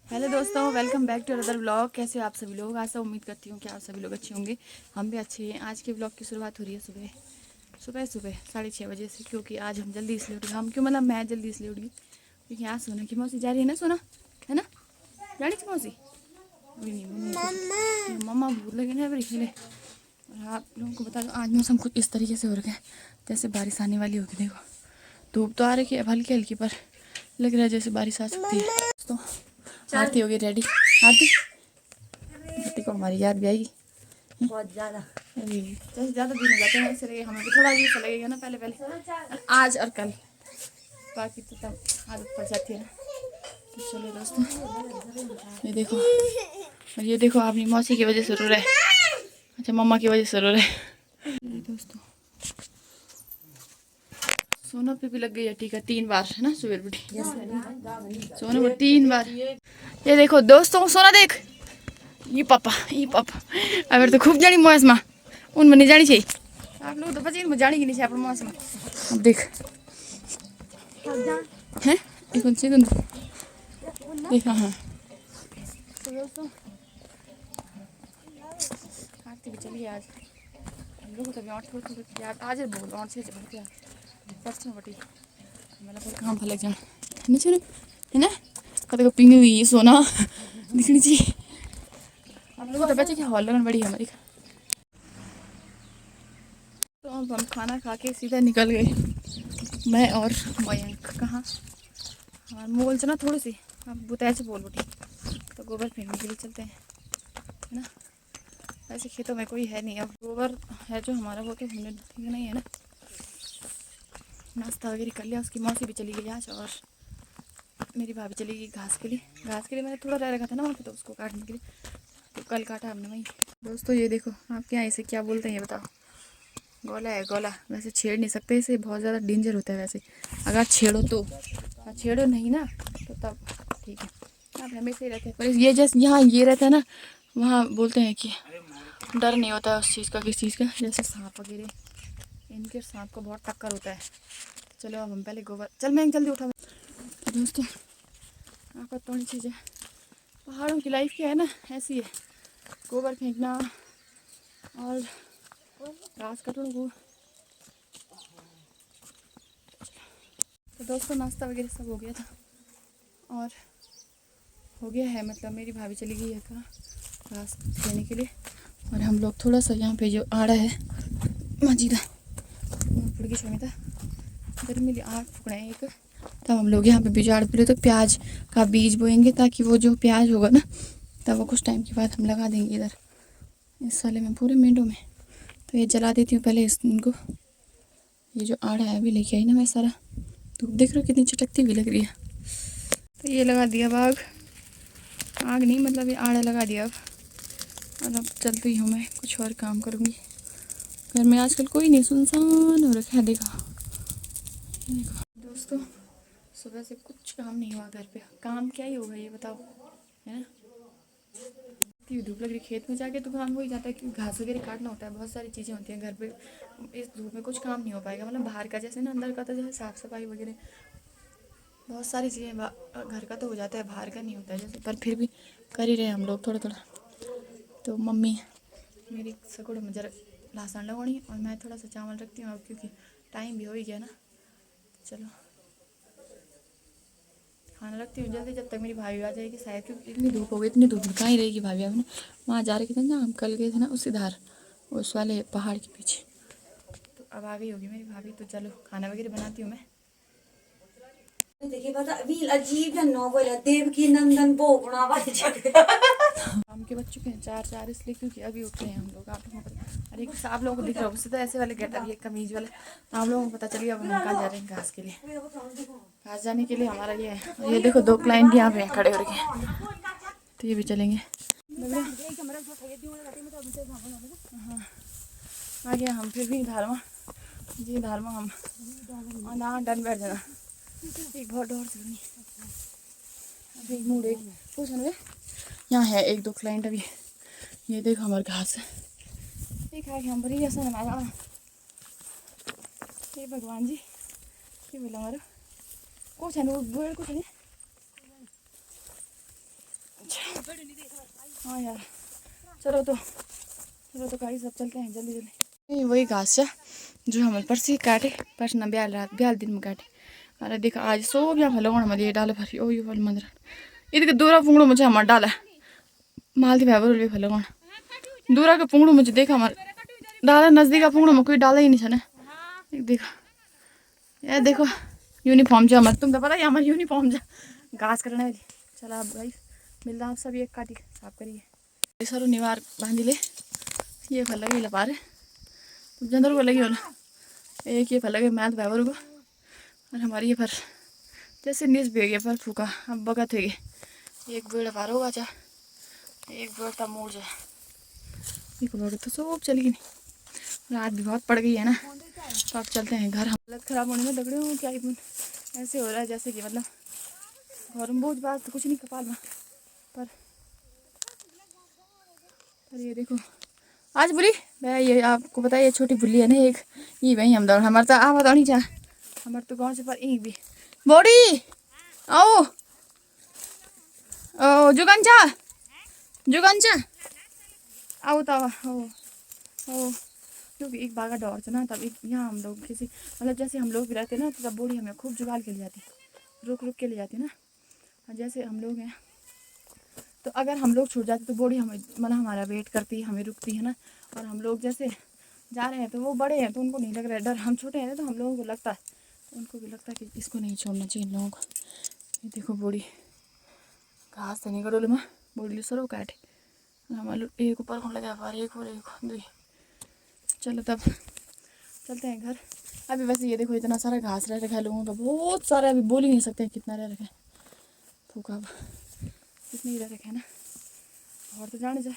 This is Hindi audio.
हेलो दोस्तों, welcome back to other vlog. कैसे हो आप सभी लोग? ऐसा उम्मीद करती हूँ कि आप सभी लोग अच्छे होंगे। हम भी अच्छे हैं। आज के व्लॉग की शुरुआत हो रही है सुबह सुबह सुबह 6:30 बजे से, क्योंकि आज हम जल्दी इसलिए उठी। हम क्यों मतलब मैं जल्दी इसलिए उठी क्योंकि आज सोना की मौसी जा रही है ना। सोना है ना, जानी थी मौसी अभी नहीं मम्मी मम्मा भूल लगे ना अभी खेले। और आप लोगों को बता दो, आज मौसम कुछ इस तरीके से हो रखा है जैसे बारिश आने वाली होगी। देखो धूप तो आ रही है हल्की हल्की, पर लग रहा है जैसे बारिश आ सकती है। दोस्तों आरती हो गई रेडी। आरती को हमारी याद भी आएगी बहुत ज़्यादा। अभी जैसे ज़्यादा दिन हो जाते हैं इसलिए हमें भी थोड़ा अजीब सा लगेगा ना पहले पहले, आज और कल। बाकी तो तब आदत पड़ जाती है ना। तो चलो दोस्तों, ये देखो और ये देखो अपनी मौसी की वजह से रो रहा है। अच्छा मम्मा की वजह से रो रहा है। ये दोस्तों सोना पे भी लग गई है टीका 3 बार है ना। सुबह उठी सोना को 3 बार। ये देखो दोस्तों सोना देख, ये पापा अगर तो खूब जानी मौस में उन में नहीं जानी चाहिए। आप लोग तो बच्चे इनमें जानी की नहीं चाहिए मौस में। अब देख हैं एक सेकंड देखा। हाँ तो दोस्तों आरती भी चलिए। आज हम लोग तभी और थोड़ी यार आज बोल और से बहुत यार परसों बटी मतलब फिर काम फलक जान है ना। कद को पिंग हुई सोना दिखनी चाहिए। आप लोगों तो बच्चे की हॉल लगन बड़ी है हमारी। तो अब हम खाना खा के सीधा निकल गए, मैं और मयंक। कहाँ हमारे मोल से ना थोड़ी सी अब बुताई से बोल उठी तो गोबर फेंकने के लिए चलते हैं है ना। वैसे खेतों में कोई है नहीं, अब गोबर है जो हमारा वो तो हमने ठीक नहीं है ना। नाश्ता वगैरह कर लिया। उसकी मौसी भी चली गई आज और मेरी भाभी चली गई घास के लिए। मैंने थोड़ा रह रखा था ना वहाँ पे, तो उसको काटने के लिए तो कल काटा हमने वहीं। दोस्तों ये देखो आपके यहाँ इसे क्या बोलते हैं ये बताओ? गोला है गोला। वैसे छेड़ नहीं सकते इसे, बहुत ज़्यादा डेंजर होता है वैसे अगर छेड़ो तो। छेड़ो नहीं ना तो तब ठीक है। आप हमेशा ही रहते हैं, पर ये जैसे यहाँ ये रहता है ना, वहाँ बोलते हैं कि डर नहीं होता है उस चीज़ का, किस चीज़ का, जैसे सांप वगैरह। इनके सांप को बहुत टक्कर होता है। चलो अब हम पहले गोबर चल मैं जल्दी उठा। तो दोस्तों आपको थोड़ी चीज़ें पहाड़ों की लाइफ क्या है ना, ऐसी है। गोबर फेंकना और घास कटने को। तो दोस्तों नाश्ता वगैरह सब हो गया था और हो गया है, मतलब मेरी भाभी चली गई है कहाँ घास लेने के लिए। और हम लोग थोड़ा सा यहाँ पे जो आड़ा है मजीदा फुड़की छोड़ी था गर्मी लिए आड़ फुकड़े हैं एक। तब हम लोग यहाँ पे बिजाड़ पूरे तो प्याज का बीज बोएंगे, ताकि वो जो प्याज होगा ना तब वो कुछ टाइम के बाद हम लगा देंगे इधर इस साले में पूरे मेंढों में। तो ये जला देती हूँ पहले इनको। ये जो आड़ा है अभी लेके आई ना मैं सारा, धूप देख रहे हो कितनी चटकती हुई लग रही है। तो ये लगा दिया बाग, आग नहीं मतलब ये आड़ा लगा दिया अब। और अब चलती हूँ मैं कुछ और काम करूँगी। घर में आजकल कोई नहीं, सुनसान हो रखा है। देखा दोस्तों सुबह से कुछ काम नहीं हुआ घर पे। काम क्या ही होगा ये बताओ, है ना। इतनी धूप लग रही, खेत में जाके तो काम हो ही जाता है क्योंकि घास वगैरह काटना होता है, बहुत सारी चीज़ें होती हैं घर पे। इस धूप में कुछ काम नहीं हो पाएगा, मतलब बाहर का जैसे ना अंदर का तो जैसे साफ़ सफाई वगैरह बहुत सारी चीज़ें घर का तो हो जाता है, बाहर का नहीं होता है जैसे। पर फिर भी कर ही रहे हम लोग थोड़ा थोड़ा। तो मम्मी मेरी सकुड़ में जरा लहसुन लगानी और मैं थोड़ा सा चावल रखती हूँ अब, क्योंकि टाइम भी हो ही गया ना। चलो खाना रखती हूँ जल्दी, जब तक मेरी भाभी आ जाएगी शायद, क्योंकि इतनी धूप हो गई। इतनी धूप में कहाँ ही रहेगी भाभी। अभी ना वहाँ जा रहे थे ना, हम कल गए थे ना उस धार उस वाले पहाड़ के पीछे। तो अब आ गई होगी मेरी भाभी, तो चलो खाना वगैरह बनाती हूँ मैं। देखिए पता वील अजीब है नॉवल है देवकी नंदन बोगुणा वाली शाम के बज चुके हैं 4 इसलिए क्योंकि अभी उठे हैं हम लोग। आप लोगों को पता, अरे आप लोगों को दिख रहा है तो ऐसे वाले गेट अभी कमीज वाले। तो आप लोगों को पता चलिए अब हम कहाँ जा रहे हैं घास के लिए। घास जाने के लिए हमारा ये है। और ये देखो 2 क्लाइंट यहाँ पे खड़े हो रखे हैं, तो ये भी चलेंगे। हाँ आ गया हम फिर भी धारमा जी, धारमा हम ना डन बैठ जाना एक बहुत डोर से अभी मूड एक कुछ है। यहाँ है 1-2 क्लाइंट अभी। ये देखो हमारे घास है ये खा के हम बड़ी जैसा बनाया। ये भगवान जी ये बोला हमारा कुछ है कुछ है हाँ यार चलो तो गाड़ी सब चलते हैं जल्दी जल्दी। वही घास है जो हमारे पर्सी काटे पर्सना ब्याल दिन में काटे। अरे देखो आज सब यहाँ फल मैं डाले भरी ओ यो फल मंदिर इधर दूरा पुंगड़ो मुझे हमारे डाला मालती भाई फल दूरा के पुंगड़ो मुझे देखा हमारे डाला नजदीक का पुंगड़ो में कोई डाला ही नहीं है ना। देखो ये देखो यूनिफॉर्म जो हमारे तुम तो पता ही हमारी यूनिफॉर्म जो घास करने वाली। चलो आप भाई मिलता आप सब एक काटी साफ करिए सर निवार बांधी ले। ये फल लगे लपा रहे जंदर को लगी होला एक ये फल लगे मैथ भावर को और हमारी ये फर जैसे नीस भी गया पर फूका अब बगा थे एक बेड़ पार होगा चा एक बेड़ तब मोड़ जाए एक बेड़ तो सब चली गई नहीं रात भी बहुत पड़ गई है ना। तो अब चलते हैं घर। हालत ख़राब होने में दगड़े हूँ क्या ही ऐसे हो रहा है जैसे कि मतलब घर में बहुत बात तो कुछ नहीं कपाल में पर ये देखो आज बुली मैं ये आपको पता है ये छोटी बुली है ना एक ये भाई हम दौड़ हमारे तो आवा तो नहीं जा हमारे तो गाँव से पर एक भी बॉडी आओ ओ जुगंचा आओ तब ओ क्योंकि एक बागा डर था ना तब एक यहाँ हम लोग किसी मतलब जैसे हम लोग भी रहते ना तो तब बूढ़ी हमें खूब जुगाल के ले जाती रुक के ले जाती ना। और जैसे हम लोग हैं तो अगर हम लोग छूट जाते तो बूढ़ी हमें मतलब हमारा वेट करती हमें रुकती है ना। और हम लोग जैसे जा रहे हैं तो वो बड़े हैं तो उनको नहीं लग रहा है डर हम छोटे हैं तो हम लोगों को लगता है तो उनको भी लगता है कि इसको नहीं छोड़ना चाहिए इन लोगों को। ये देखो बूढ़ी घास तो नहीं करो मैं बूढ़ी सरो काटे हमारे एक ऊपर को लगा पा एक और एक दुई। चलो तब चलते हैं घर। अभी वैसे ये देखो इतना सारा घास रह रखा है लोगों का बहुत सारा अभी बोल ही नहीं सकते कितना रह रखा है फूका कितनी रह रखा है ना और तो जाने जा